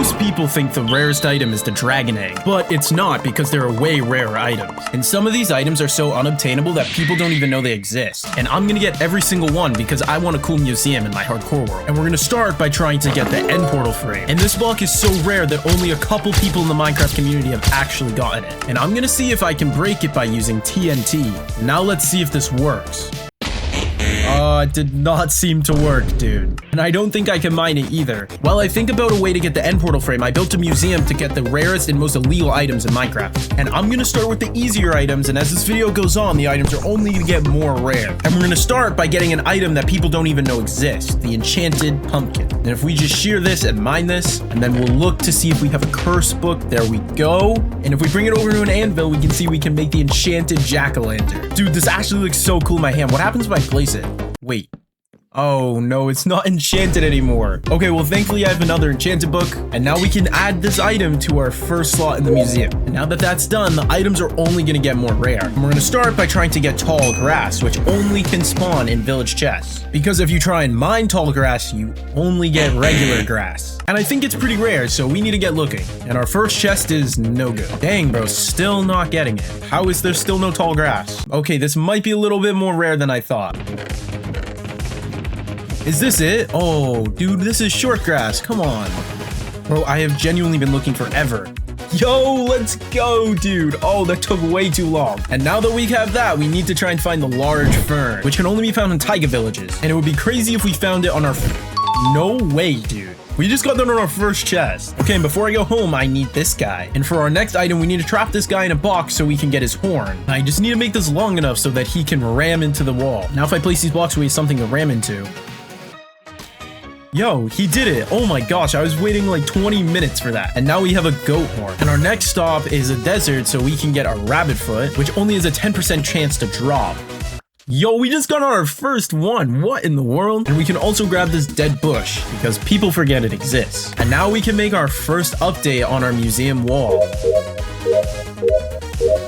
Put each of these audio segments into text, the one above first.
Most people think the rarest item is the dragon egg, but it's not because there are way rarer items. And some of these items are so unobtainable that people don't even know they exist. And I'm gonna get every single one because I want a cool museum in my hardcore world. And we're gonna start by trying to get the end portal frame. And this block is so rare that only a couple people in the Minecraft community have actually gotten it. And I'm gonna see if I can break it by using TNT. Now let's see if this works. It did not seem to work, dude. And I don't think I can mine it either. While I think about a way to get the end portal frame, I built a museum to get the rarest and most illegal items in Minecraft. And I'm gonna start with the easier items, and as this video goes on, the items are only gonna get more rare. And we're gonna start by getting an item that people don't even know exists, the enchanted pumpkin. And if we just shear this and mine this, and then we'll look to see if we have a curse book, there we go. And if we bring it over to an anvil, we can see we can make the enchanted jack-o'-lantern. Dude, this actually looks so cool in my hand. What happens if I place it? Wait. Oh no, it's not enchanted anymore. Okay, well thankfully I have another enchanted book, and now we can add this item to our first slot in the museum. And now that that's done, the items are only gonna get more rare. And we're gonna start by trying to get tall grass, which only can spawn in village chests. Because if you try and mine tall grass, you only get regular grass. And I think it's pretty rare, so we need to get looking. And our first chest is no good. Dang bro, still not getting it. How is there still no tall grass? Okay, this might be a little bit more rare than I thought. Is this it? Oh, dude, this is short grass. Come on. Bro, I have genuinely been looking forever. Yo, let's go, dude. Oh, that took way too long. And now that we have that, we need to try and find the large fern, which can only be found in taiga villages. And it would be crazy if we found it on our... No way, dude. We just got that on our first chest. Okay, and before I go home, I need this guy. And for our next item, we need to trap this guy in a box so we can get his horn. I just need to make this long enough so that he can ram into the wall. Now, if I place these blocks, we have something to ram into. Yo, he did it. Oh my gosh, I was waiting like 20 minutes for that. And now we have a goat horn. And our next stop is a desert so we can get a rabbit foot, which only has a 10% chance to drop. Yo, we just got our first one. What in the world? And we can also grab this dead bush because people forget it exists. And now we can make our first update on our museum wall.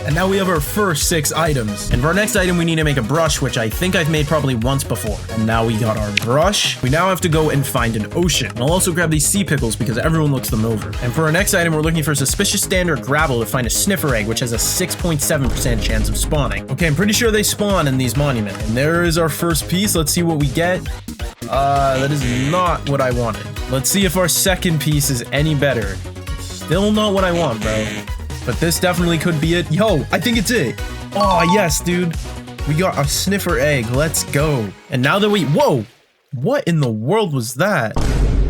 And now we have our first 6 items. And for our next item, we need to make a brush, which I think I've made probably once before. And now we got our brush. We now have to go and find an ocean. And I'll also grab these sea pickles because everyone looks them over. And for our next item, we're looking for suspicious sand or gravel to find a sniffer egg, which has a 6.7% chance of spawning. Okay, I'm pretty sure they spawn in these monuments. And there is our first piece. Let's see what we get. That is not what I wanted. Let's see if our second piece is any better. Still not what I want, bro. But this definitely could be it. Yo, I think it's it. Oh, yes, dude. We got a sniffer egg. Let's go. And now that we... Whoa! What in the world was that?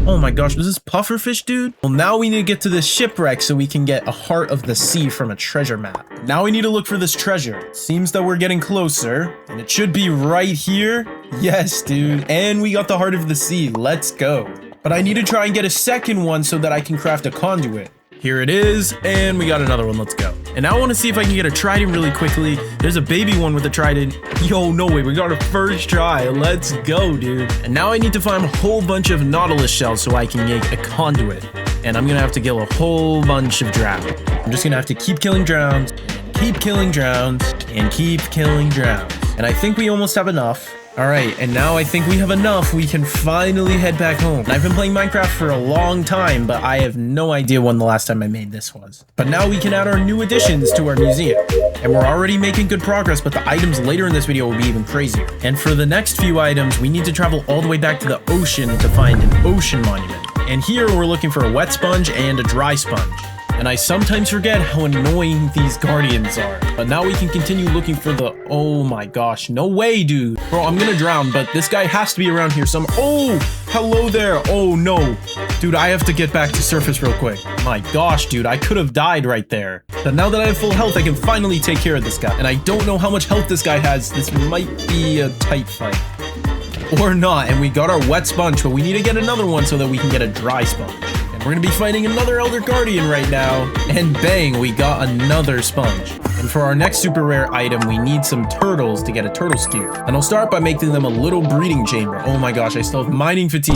Oh my gosh, was this pufferfish, dude? Well, now we need to get to this shipwreck so we can get a heart of the sea from a treasure map. Now we need to look for this treasure. Seems that we're getting closer. And it should be right here. Yes, dude. And we got the heart of the sea. Let's go. But I need to try and get a second one so that I can craft a conduit. Here it is, and we got another one. Let's go. And now I want to see if I can get a trident really quickly. There's a baby one with a trident. Yo, no way. We got our first try. Let's go, dude. And now I need to find a whole bunch of nautilus shells so I can make a conduit. And I'm going to have to kill a whole bunch of drowns. I'm just going to have to keep killing drowns, keep killing drowns, and keep killing drowns. And I think we almost have enough. All right, and now I think we have enough. We can finally head back home. And I've been playing Minecraft for a long time, but I have no idea when the last time I made this was. But now we can add our new additions to our museum. And we're already making good progress, but the items later in this video will be even crazier. And for the next few items, we need to travel all the way back to the ocean to find an ocean monument. And here we're looking for a wet sponge and a dry sponge. And I sometimes forget how annoying these guardians are. But now we can continue looking for the... Oh my gosh. No way, dude. Bro, I'm gonna drown, but this guy has to be around here somewhere. Oh, hello there. Oh, no. Dude, I have to get back to surface real quick. My gosh, dude. I could have died right there. But now that I have full health, I can finally take care of this guy. And I don't know how much health this guy has. This might be a tight fight. Or not. And we got our wet sponge, but we need to get another one so that we can get a dry sponge. We're gonna be fighting another Elder Guardian right now. And bang, we got another sponge. And for our next super rare item, we need some turtles to get a turtle skewer. And I'll start by making them a little breeding chamber. Oh my gosh, I still have mining fatigue.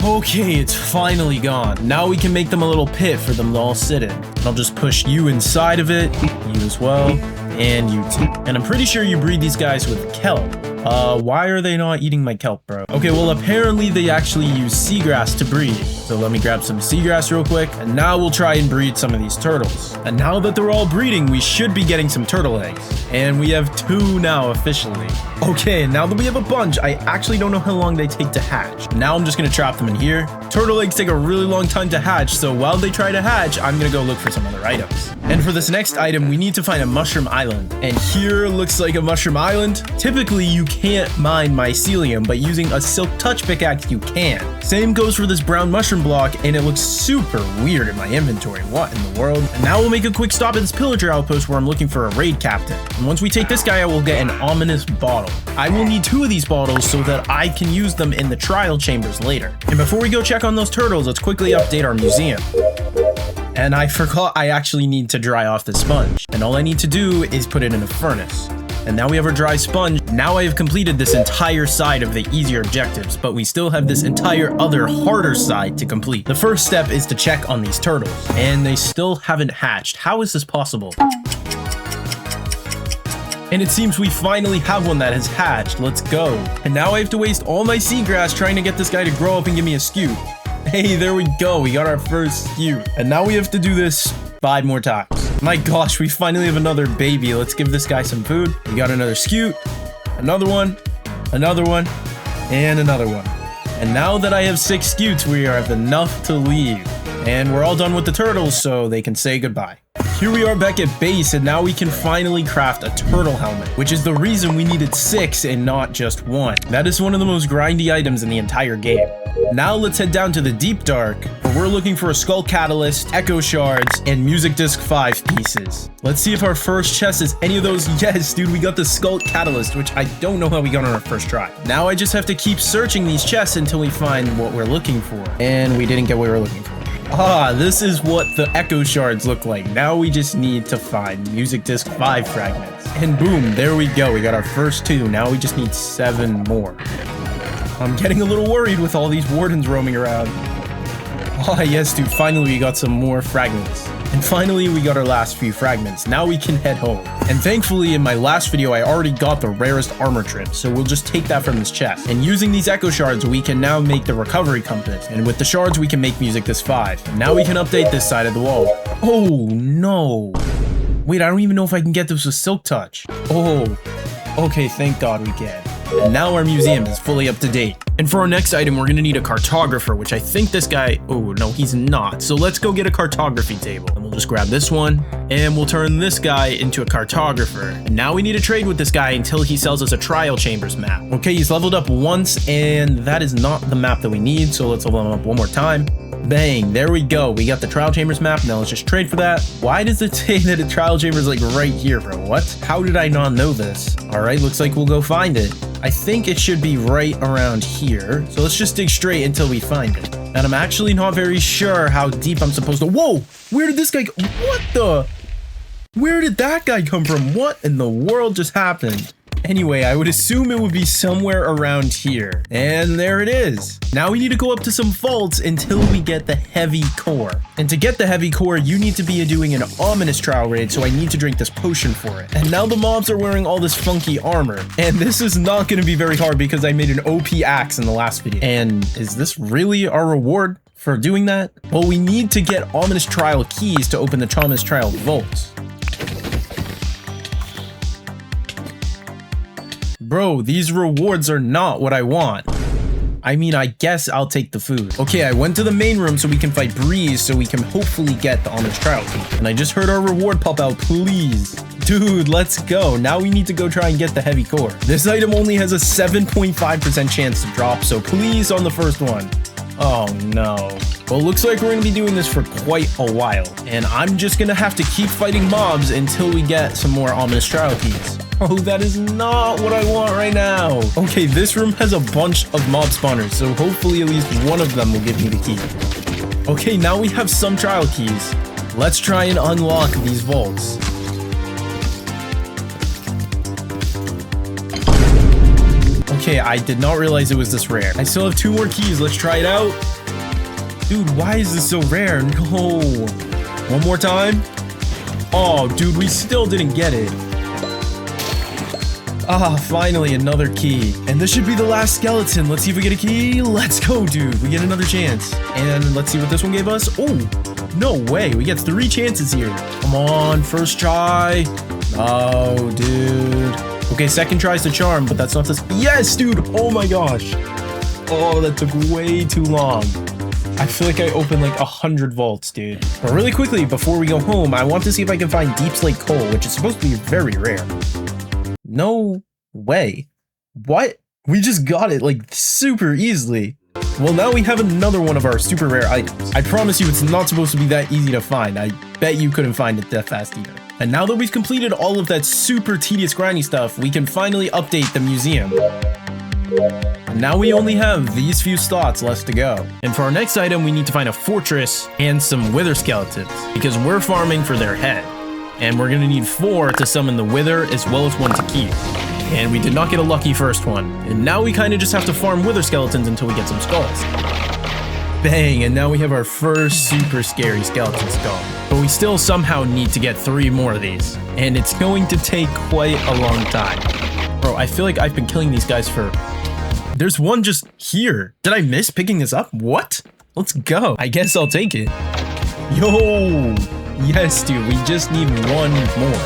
Okay, it's finally gone. Now we can make them a little pit for them to all sit in. And I'll just push you inside of it, you as well, and you too. And I'm pretty sure you breed these guys with kelp. Why are they not eating my kelp, bro? Okay, well, apparently they actually use seagrass to breed. So let me grab some seagrass real quick. And now we'll try and breed some of these turtles. And now that they're all breeding, we should be getting some turtle eggs. And we have 2 now officially. Okay, now that we have a bunch, I actually don't know how long they take to hatch. Now I'm just gonna trap them in here. Turtle eggs take a really long time to hatch, so while they try to hatch, I'm gonna go look for some other items. And for this next item, we need to find a mushroom island. And here looks like a mushroom island. Typically, you can't mine mycelium, but using a silk touch pickaxe, you can. Same goes for this brown mushroom block, and it looks super weird in my inventory. What in the world? And now we'll make a quick stop at this pillager outpost where I'm looking for a raid captain. And once we take this guy out, we'll get an ominous bottle. I will need 2 of these bottles so that I can use them in the trial chambers later. And before we go check on those turtles, let's quickly update our museum. And I forgot I actually need to dry off the sponge. And all I need to do is put it in a furnace. And now we have our dry sponge. Now I have completed this entire side of the easier objectives, but we still have this entire other harder side to complete. The first step is to check on these turtles, and they still haven't hatched. How is this possible? And it seems we finally have one that has hatched. Let's go. And now I have to waste all my seagrass trying to get this guy to grow up and give me a scoop. Hey, there we go. We got our first scoop. And now we have to do this 5 more times. My gosh, we finally have another baby. Let's give this guy some food. We got another scoop, another one, and another one. And now that I have 6 scoots, we have enough to leave. And we're all done with the turtles, so they can say goodbye. Here we are back at base, and now we can finally craft a turtle helmet, which is the reason we needed 6 and not just 1. That is one of the most grindy items in the entire game. Now let's head down to the deep dark, where we're looking for a skull catalyst, echo shards, and music disc 5 pieces. Let's see if our first chest is any of those. Yes, dude, we got the skull catalyst, which I don't know how we got on our first try. Now I just have to keep searching these chests until we find what we're looking for. And we didn't get what we were looking for. Ah, this is what the echo shards look like. Now we just need to find music disc 5 fragments. And boom, there we go. We got our first 2. Now we just need 7 more. I'm getting a little worried with all these wardens roaming around. Ah, yes, dude. Finally, we got some more fragments. And finally, we got our last few fragments. Now we can head home. And thankfully, in my last video, I already got the rarest armor trip, so we'll just take that from this chest. And using these echo shards, we can now make the recovery compass. And with the shards, we can make music disc 5. And now we can update this side of the wall. Oh, no. Wait, I don't even know if I can get this with silk touch. Oh, okay, thank God we can. And now our museum is fully up to date. And for our next item, we're gonna need a cartographer, which I think this guy, oh no, he's not. So let's go get a cartography table. And we'll just grab this one, and we'll turn this guy into a cartographer. And now we need to trade with this guy until he sells us a trial chambers map. Okay, he's leveled up once, and that is not the map that we need. So let's level him up one more time. Bang, there we go. We got the trial chambers map. Now let's just trade for that. Why does it say that a trial chamber is like right here, bro? What? How did I not know this? All right, looks like we'll go find it. I think it should be right around here. So let's just dig straight until we find it. And I'm actually not very sure how deep I'm supposed to. Whoa, where did this guy go? What the? Where did that guy come from? What in the world just happened? Anyway, I would assume it would be somewhere around here. And there it is. Now we need to go up to some vaults until we get the heavy core. And to get the heavy core, you need to be doing an ominous trial raid, so I need to drink this potion for it. And now the mobs are wearing all this funky armor. And this is not going to be very hard because I made an OP axe in the last video. And is this really our reward for doing that? Well, we need to get ominous trial keys to open the ominous trial vaults. Bro, these rewards are not what I want. I mean, I guess I'll take the food. Okay, I went to the main room so we can fight Breeze so we can hopefully get the ominous trial key. And I just heard our reward pop out, please. Dude, let's go. Now we need to go try and get the heavy core. This item only has a 7.5% chance to drop, so please on the first one. Oh no. Well, looks like we're gonna be doing this for quite a while. And I'm just gonna have to keep fighting mobs until we get some more ominous trial keys. Oh, that is not what I want right now. Okay, this room has a bunch of mob spawners, so hopefully at least one of them will give me the key. Okay, now we have some trial keys. Let's try and unlock these vaults. Okay, I did not realize it was this rare. I still have 2 more keys. Let's try it out. Dude, why is this so rare? No. One more time. Oh, dude, we still didn't get it. Ah, finally, another key. And this should be the last skeleton. Let's see if we get a key. Let's go, dude. We get another chance. And let's see what this one gave us. Oh, no way. We get 3 chances here. Come on, first try. Oh, dude. Okay, second try's the charm, but that's not this. Yes, dude. Oh my gosh. Oh, that took way too long. I feel like I opened like 100 vaults, dude. But really quickly, before we go home, I want to see if I can find deep slate coal, which is supposed to be very rare. No way. What? We just got it like super easily. Well, now we have another one of our super rare items. I promise you it's not supposed to be that easy to find. I bet you couldn't find it that fast either. And now that we've completed all of that super tedious grindy stuff, we can finally update the museum. And now we only have these few slots left to go. And for our next item, we need to find a fortress and some wither skeletons, because we're farming for their head. And we're gonna need 4 to summon the wither as well as 1 to keep. And we did not get a lucky first one. And now we kind of just have to farm wither skeletons until we get some skulls. Bang, and now we have our first super scary skeleton skull. But we still somehow need to get 3 more of these. And it's going to take quite a long time. Bro, I feel like I've been killing these guys for... There's one just here. Did I miss picking this up? What? Let's go. I guess I'll take it. Yo! Yes, dude, we just need 1 more.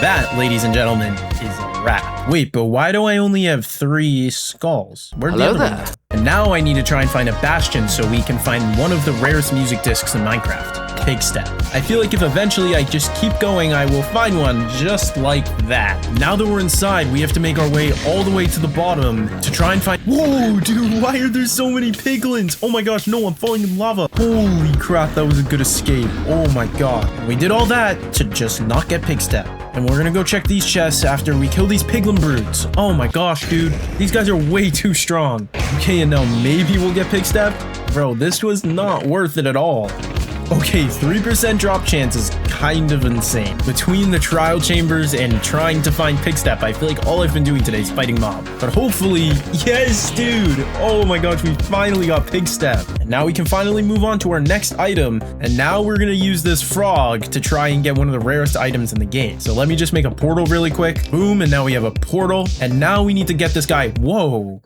That, ladies and gentlemen, is a wrap. Wait, but why do I only have 3 skulls? Where'd the other one go? And now I need to try and find a bastion so we can find one of the rarest music discs in Minecraft. Pig Step. I feel like if eventually I just keep going, I will find one just like that. Now that we're inside, we have to make our way all the way to the bottom to try and find... Whoa, dude, why are there so many piglins? Oh my gosh, no, I'm falling in lava. Holy crap, that was a good escape. Oh my god. We did all that to just not get Pig Step. And we're gonna go check these chests after we kill these piglin broods. Oh my gosh, dude. These guys are way too strong. Okay, and now maybe we'll get Pig Step? Bro, this was not worth it at all. Okay, 3% drop chance is kind of insane. Between the trial chambers and trying to find Pig Step, I feel like all I've been doing today is fighting mob. But hopefully, yes, dude. Oh my gosh, we finally got Pig Step. And now we can finally move on to our next item. And now we're gonna use this frog to try and get one of the rarest items in the game. So let me just make a portal really quick. Boom, and now we have a portal. And now we need to get this guy. Whoa.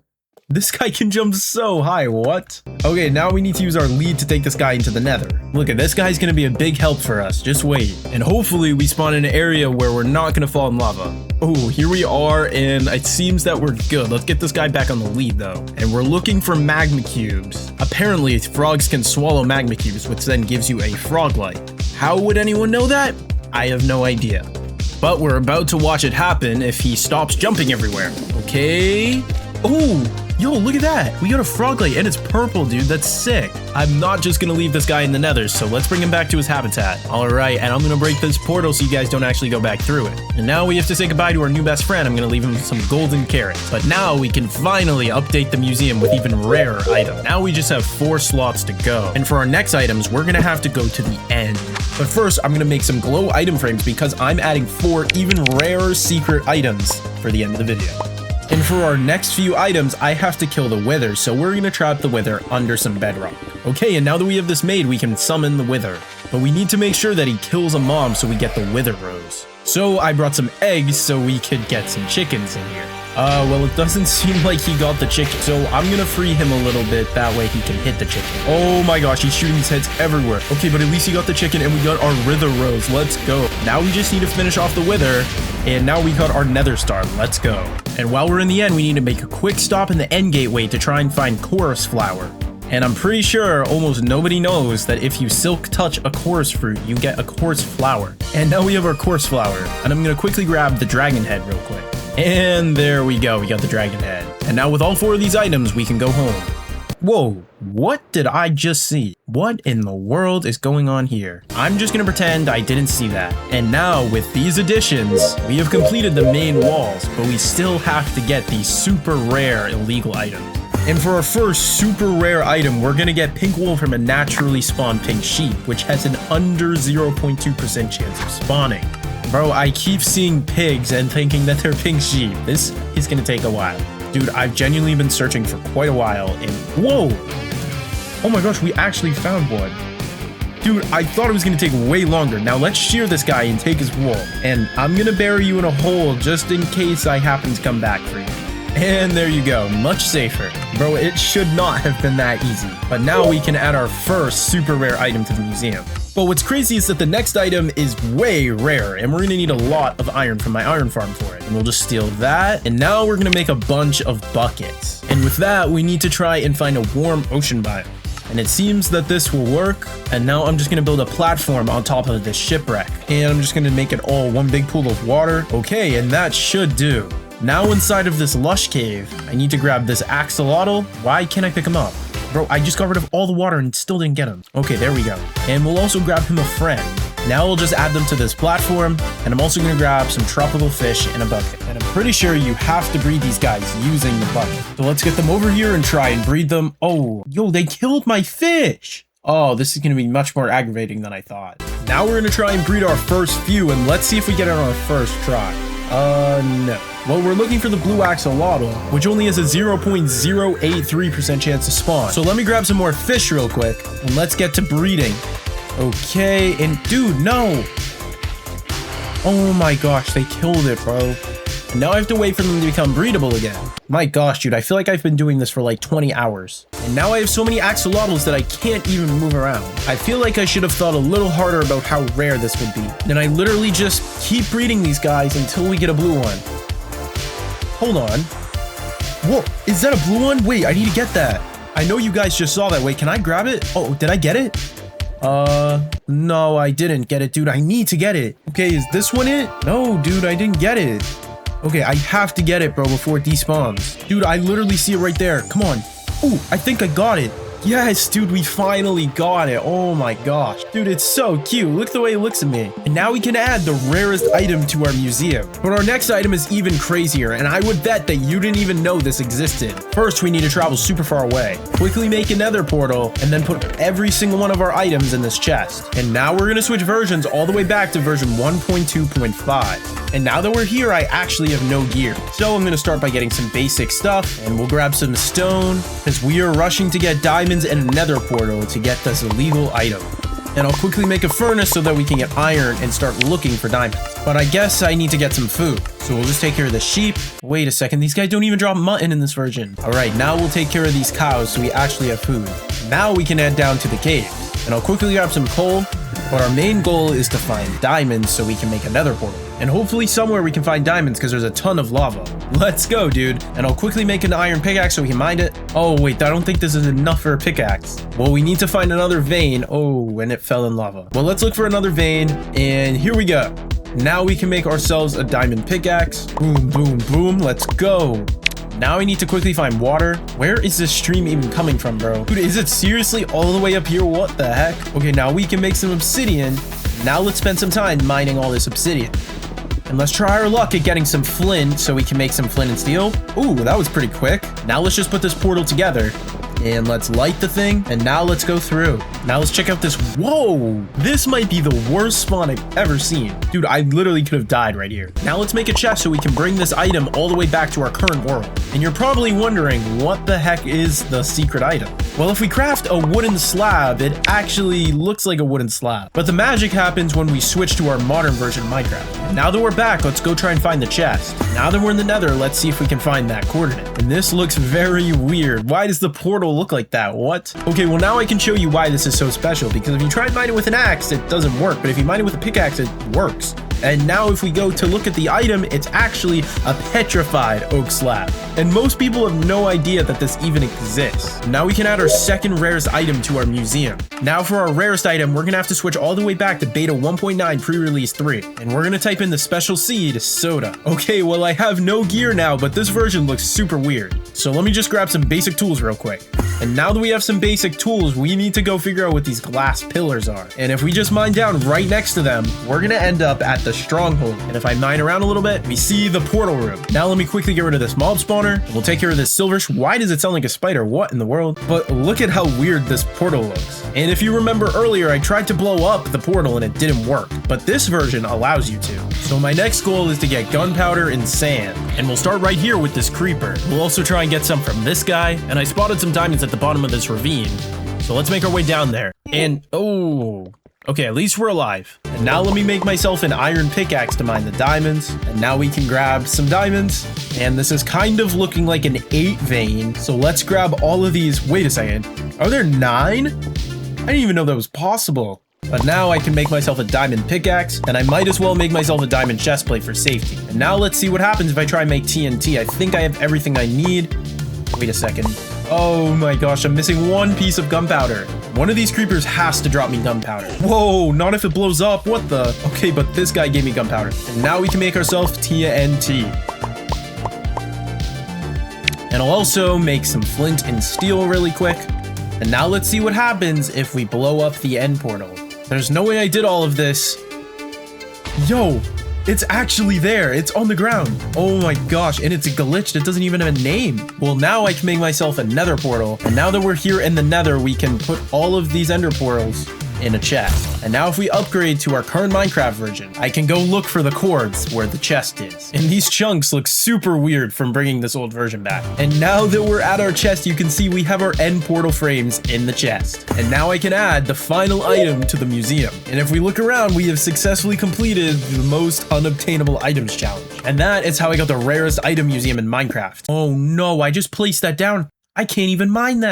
This guy can jump so high, what? Okay, now we need to use our lead to take this guy into the nether. Look, at this guy's gonna be a big help for us, just wait. And hopefully we spawn in an area where we're not gonna fall in lava. Oh, here we are, and it seems that we're good. Let's get this guy back on the lead though. And we're looking for magma cubes. Apparently, frogs can swallow magma cubes, which then gives you a frog light. How would anyone know that? I have no idea. But we're about to watch it happen if he stops jumping everywhere. Okay. Oh, yo, look at that. We got a frog light and it's purple, dude. That's sick. I'm not just gonna leave this guy in the nether, so let's bring him back to his habitat. All right, and I'm gonna break this portal so you guys don't actually go back through it. And now we have to say goodbye to our new best friend. I'm gonna leave him some golden carrots. But now we can finally update the museum with even rarer items. Now we just have 4 slots to go. And for our next items, we're gonna have to go to the end. But first, I'm gonna make some glow item frames because I'm adding 4 even rarer secret items for the end of the video. And for our next few items, I have to kill the wither, so we're gonna trap the wither under some bedrock. Okay, and now that we have this made, we can summon the wither. But we need to make sure that he kills a mom so we get the wither rose. So I brought some eggs so we could get some chickens in here. Well, it doesn't seem like he got the chicken, so I'm gonna free him a little bit, that way he can hit the chicken. Oh my gosh, he's shooting his heads everywhere. Okay, but at least he got the chicken and we got our wither rose. Let's go. Now we just need to finish off the wither, and now we got our nether star. Let's go. And while we're in the end, we need to make a quick stop in the end gateway to try and find chorus flower. And I'm pretty sure almost nobody knows that if you silk touch a chorus fruit, you get a chorus flower. And now we have our chorus flower, and I'm gonna quickly grab the dragon head real quick. And there we go, we got the dragon head. And now with all 4 of these items, we can go home. Whoa, what did I just see? What in the world is going on here? I'm just gonna pretend I didn't see that. And now with these additions, we have completed the main walls, but we still have to get these super rare illegal items. And for our first super rare item, we're gonna get pink wool from a naturally spawned pink sheep, which has an under 0.2% chance of spawning. Bro, I keep seeing pigs and thinking that they're pink sheep. This is gonna take a while. Dude, I've genuinely been searching for quite a while and whoa! Oh my gosh, we actually found one. Dude, I thought it was going to take way longer. Now let's shear this guy and take his wool. And I'm going to bury you in a hole just in case I happen to come back for you. And there you go, much safer. Bro, it should not have been that easy. But now we can add our first super rare item to the museum. But what's crazy is that the next item is way rarer, and we're gonna need a lot of iron from my iron farm for it. And we'll just steal that, and now we're gonna make a bunch of buckets. And with that, we need to try and find a warm ocean biome. And it seems that this will work. And now I'm just gonna build a platform on top of this shipwreck. And I'm just gonna make it all one big pool of water. Okay, and that should do. Now inside of this lush cave, I need to grab this axolotl. Why can't I pick him up? Bro, I just got rid of all the water and still didn't get him. Okay, there we go. And we'll also grab him a friend. Now we'll just add them to this platform. And I'm also gonna grab some tropical fish in a bucket. And I'm pretty sure you have to breed these guys using the bucket. So let's get them over here and try and breed them. Oh, yo, they killed my fish. Oh, this is gonna be much more aggravating than I thought. Now we're gonna try and breed our first few, and let's see if we get it on our first try. No. Well, we're looking for the blue axolotl, which only has a 0.083% chance to spawn. So let me grab some more fish real quick, and let's get to breeding. Okay, and dude, no. Oh my gosh, they killed it, bro. And now I have to wait for them to become breedable again. My gosh, dude, I feel like I've been doing this for like 20 hours. And now I have so many axolotls that I can't even move around. I feel like I should have thought a little harder about how rare this would be. And I literally just keep breeding these guys until we get a blue one. Hold on. Whoa, is that a blue one? Wait, I need to get that. I know you guys just saw that. Wait, can I grab it? Oh, did I get it? No, I didn't get it, dude. I need to get it. Okay, is this one it? No, dude, I didn't get it. Okay, I have to get it, bro, before it despawns. Dude, I literally see it right there. Come on. Ooh, I think I got it. Yes, dude, we finally got it. Oh my gosh. Dude, it's so cute. Look the way it looks at me. And now we can add the rarest item to our museum. But our next item is even crazier, and I would bet that you didn't even know this existed. First, we need to travel super far away. Quickly make another portal, and then put every single one of our items in this chest. And now we're gonna switch versions all the way back to version 1.2.5. And now that we're here, I actually have no gear. So I'm gonna start by getting some basic stuff, and we'll grab some stone, because we are rushing to get diamonds and a nether portal to get this illegal item. And I'll quickly make a furnace so that we can get iron and start looking for diamonds. But I guess I need to get some food. So we'll just take care of the sheep. Wait a second, these guys don't even drop mutton in this version. All right, now we'll take care of these cows so we actually have food. Now we can head down to the cave. And I'll quickly grab some coal. But our main goal is to find diamonds so we can make a nether portal. And hopefully somewhere we can find diamonds because there's a ton of lava. Let's go, dude. And I'll quickly make an iron pickaxe so we can mine it. Oh, wait, I don't think this is enough for a pickaxe. Well, we need to find another vein. Oh, and it fell in lava. Well, let's look for another vein. And here we go. Now we can make ourselves a diamond pickaxe. Boom, boom, boom. Let's go. Now I need to quickly find water. Where is this stream even coming from, bro? Dude, is it seriously all the way up here? What the heck? Okay, now we can make some obsidian. Now let's spend some time mining all this obsidian. And let's try our luck at getting some flint so we can make some flint and steel. Ooh, that was pretty quick. Now let's just put this portal together. And let's light the thing. And now let's go through. Now let's check out this. Whoa, this might be the worst spawn I've ever seen. Dude, I literally could have died right here. Now let's make a chest so we can bring this item all the way back to our current world. And you're probably wondering, what the heck is the secret item? Well, if we craft a wooden slab, it actually looks like a wooden slab. But the magic happens when we switch to our modern version of Minecraft. And now that we're back, let's go try and find the chest. Now that we're in the nether, let's see if we can find that coordinate. And this looks very weird. Why does the portal look like that? What? Okay, well now I can show you why this is so special, because if you try and mine it with an axe, it doesn't work, but if you mine it with a pickaxe, it works. And now if we go to look at the item, it's actually a petrified oak slab. And most people have no idea that this even exists. Now we can add our second rarest item to our museum. Now for our rarest item, we're gonna have to switch all the way back to beta 1.9 pre-release 3. And we're gonna type in the special seed, soda. Okay, well I have no gear now, but this version looks super weird. So let me just grab some basic tools real quick. And now that we have some basic tools, we need to go figure out what these glass pillars are. And if we just mine down right next to them, we're gonna end up at the stronghold. And if I mine around a little bit, we see the portal room. Now let me quickly get rid of this mob spawner. We'll take care of this silver. Why does it sound like a spider? What in the world? But look at how weird this portal looks. And if you remember earlier, I tried to blow up the portal and it didn't work. But this version allows you to. So my next goal is to get gunpowder and sand. And we'll start right here with this creeper. We'll also try and get some from this guy. And I spotted some diamonds at the bottom of this ravine. So So let's make our way down there. And, oh, okay, at least we're alive. And now let me make myself an iron pickaxe to mine the diamonds. And now we can grab some diamonds. And this is kind of looking like an 8 vein. So let's grab all of these. Wait a second. Are there 9? I didn't even know that was possible. But now I can make myself a diamond pickaxe, and I might as well make myself a diamond chestplate for safety. And now let's see what happens if I try and make TNT. I think I have everything I need. Wait a second. Oh my gosh, I'm missing 1 piece of gunpowder. One of these creepers has to drop me gunpowder. Whoa, not if it blows up. What the? Okay, but this guy gave me gunpowder. And now we can make ourselves TNT. And I'll also make some flint and steel really quick. And now let's see what happens if we blow up the end portal. There's no way I did all of this. Yo, it's actually there. It's on the ground. Oh my gosh, and it's glitched. It doesn't even have a name. Well, now I can make myself a nether portal. And now that we're here in the nether, we can put all of these ender portals in a chest. And now if we upgrade to our current Minecraft version, I can go look for the cords where the chest is. And these chunks look super weird from bringing this old version back. And now that we're at our chest, you can see we have our end portal frames in the chest. And now I can add the final item to the museum. And if we look around, we have successfully completed the most unobtainable items challenge. And that is how I got the rarest item museum in Minecraft. Oh no, I just placed that down. I can't even mine that.